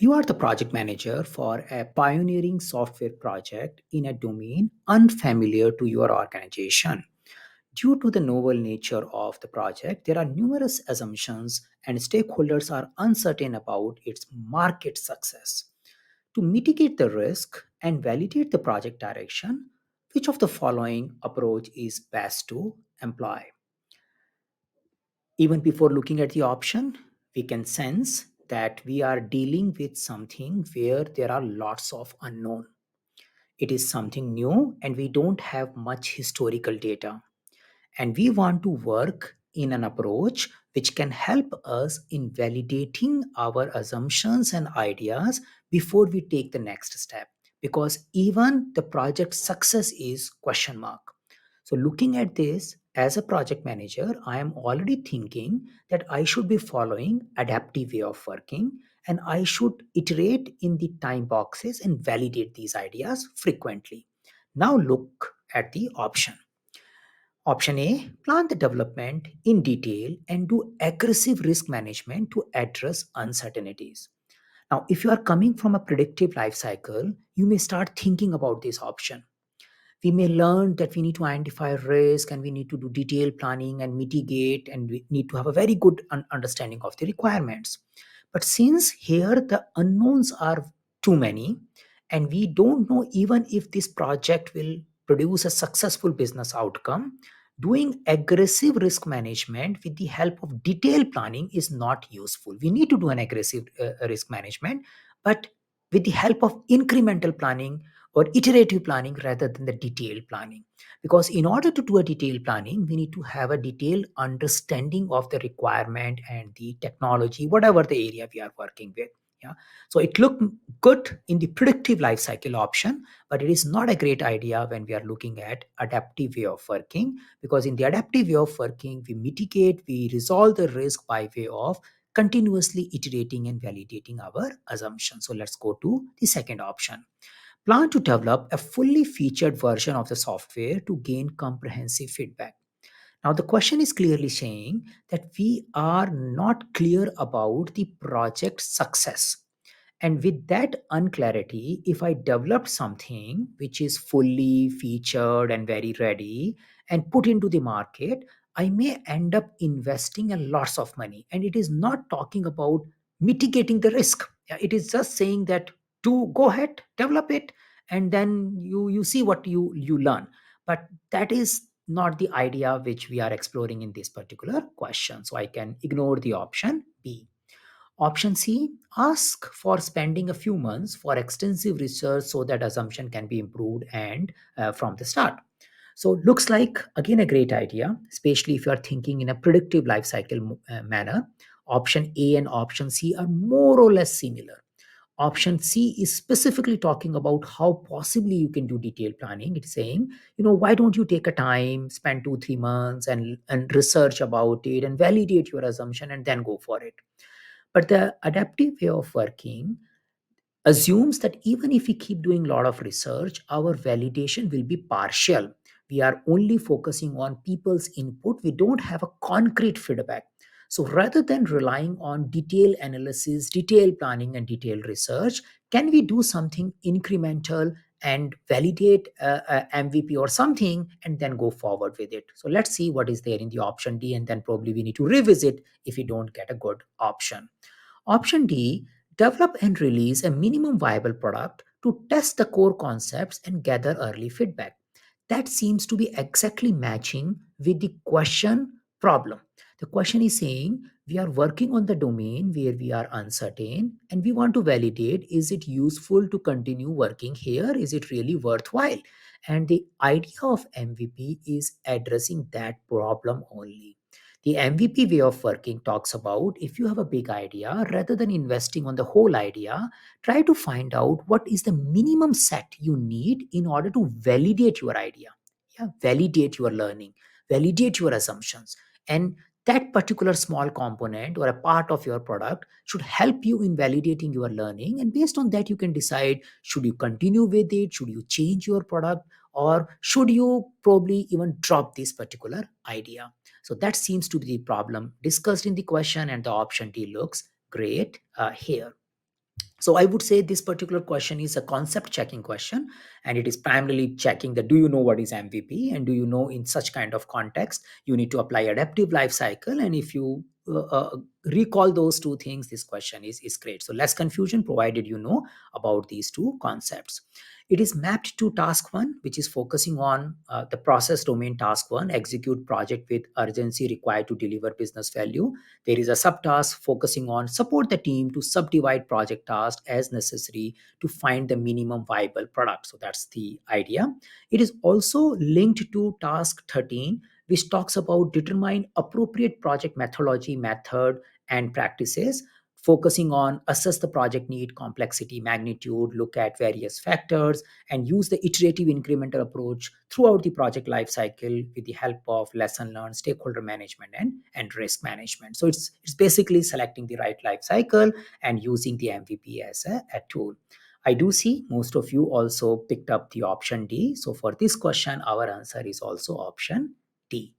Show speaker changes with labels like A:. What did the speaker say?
A: You are the project manager for a pioneering software project in a domain unfamiliar to your organization. Due to the novel nature of the project, there are numerous assumptions and stakeholders are uncertain about its market success. To mitigate the risk and validate the project direction, which of the following approach is best to employ? Even before looking at the option, we can sense that we are dealing with something where there are lots of unknown. It is something new and we don't have much historical data. And we want to work in an approach which can help us in validating our assumptions and ideas before we take the next step. Because even the project success is question mark. So looking at this as a project manager, I am already thinking that I should be following adaptive way of working and I should iterate in the time boxes and validate these ideas frequently. Now look at the option. Option A, plan the development in detail and do aggressive risk management to address uncertainties. Now, if you are coming from a predictive life cycle, you may start thinking about this option. We may learn that we need to identify risk and we need to do detailed planning and mitigate, and we need to have a very good understanding of the requirements. But since here the unknowns are too many and we don't know even if this project will produce a successful business outcome, doing aggressive risk management with the help of detailed planning is not useful. We need to do an aggressive risk management, but with the help of incremental planning or iterative planning rather than the detailed planning. Because in order to do a detailed planning, we need to have a detailed understanding of the requirement and the technology, whatever the area we are working with. Yeah. So it looked good in the predictive life cycle option, but it is not a great idea when we are looking at adaptive way of working, because in the adaptive way of working, we mitigate, we resolve the risk by way of continuously iterating and validating our assumptions. So let's go to the second option. Plan to develop a fully featured version of the software to gain comprehensive feedback. Now, the question is clearly saying that we are not clear about the project success. And with that unclarity, if I develop something which is fully featured and very ready and put into the market, I may end up investing a lots of money. And it is not talking about mitigating the risk. Yeah, it is just saying that to go ahead, develop it, and then you see what you learn. But that is not the idea which we are exploring in this particular question. So I can ignore the option B. Option C, ask for spending a few months for extensive research so that assumption can be improved and from the start. So looks like again a great idea, especially if you are thinking in a predictive life cycle manner. Option A and option C are more or less similar. Option C is specifically talking about how possibly you can do detailed planning. It's saying, why don't you take a time, spend 2, 3 months and research about it and validate your assumption and then go for it. But the adaptive way of working assumes that even if we keep doing a lot of research, our validation will be partial. We are only focusing on people's input. We don't have a concrete feedback. So rather than relying on detailed analysis, detailed planning, and detailed research, can we do something incremental and validate a MVP or something and then go forward with it? So let's see what is there in the option D, and then probably we need to revisit if we don't get a good option. Option D, develop and release a minimum viable product to test the core concepts and gather early feedback. That seems to be exactly matching with the question problem. The question is saying we are working on the domain where we are uncertain and we want to validate, is it useful to continue working here? Is it really worthwhile? And the idea of MVP is addressing that problem only. The MVP way of working talks about if you have a big idea, rather than investing on the whole idea, try to find out what is the minimum set you need in order to validate your idea. Yeah, validate your learning, validate your assumptions. And that particular small component or a part of your product should help you in validating your learning. And based on that, you can decide, should you continue with it? Should you change your product? Or should you probably even drop this particular idea? So that seems to be the problem discussed in the question, and the option D looks great here. So I would say this particular question is a concept checking question, and it is primarily checking that do you know what is MVP, and do you know in such kind of context you need to apply adaptive life cycle. And if you recall those two things, this question is great. So less confusion provided you know about these two concepts. It is mapped to task one, which is focusing on the process domain. Task one, execute project with urgency required to deliver business value. There is a subtask focusing on support the team to subdivide project tasks as necessary to find the minimum viable product. So that's the idea. It is also linked to task 13, which talks about determine appropriate project methodology, method, and practices, focusing on assess the project need, complexity, magnitude, look at various factors, and use the iterative incremental approach throughout the project life cycle with the help of lesson learned, stakeholder management, and risk management. So it's basically selecting the right life cycle and using the MVP as a tool. I do see most of you also picked up the option D. So for this question, our answer is also option D.